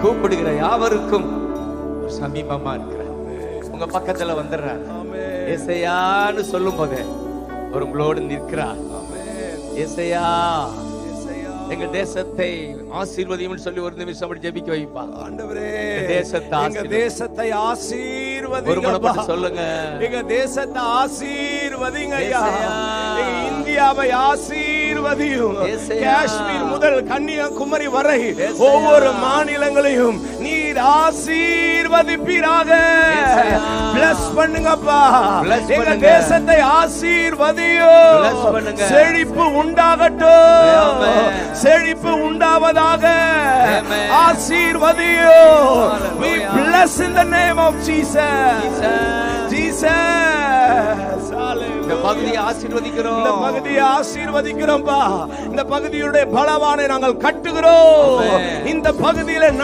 கூப்பிடுகிற யாவருக்கும் சமீபமா இருக்கிறார். உங்க பக்கத்துல வந்துடுறார். ஏசையான்னு சொல்லும் போது அவர் உங்களோடு நிற்கிறார். ஏசையா எங்க தேசத்தை ஆசீர்வதியும் சொல்லி ஒரு நிமிஷம் அப்படி ஜெபிக்க வைப்பா. ஆண்டவரே எங்க தேசத்தை ஆசீர்வதிங்க. ஒரு முறை சொல்லுங்க, எங்க தேசத்தை ஆசீர்வதிங்க ஐயா. எங்க இந்தியாவை ஆசீர்வதியும். காஷ்மீர் முதல் கன்னியாகுமரி வரை ஒவ்வொரு மாநிலங்களையும் நீர் ஆசீர்வதிப்பீராக. பிளஸ் பண்ணுங்கப்பா. எங்க தேசத்தை ஆசீர்வதியும். செழிப்பு உண்டாகட்டும். செழிப்பு உண்டாவதாக. ஆசீர்வதியோ. We bless in the name of Jesus. Jesus. இந்த பகுதியை ஆசீர்வதிக்கிறோம். இந்த பகுதியை ஆசீர்வதிக்கிறோம்பா. இந்த பகுதியுடைய பலவானை நாங்கள் கட்டுகிறோம். இந்த பகுதியில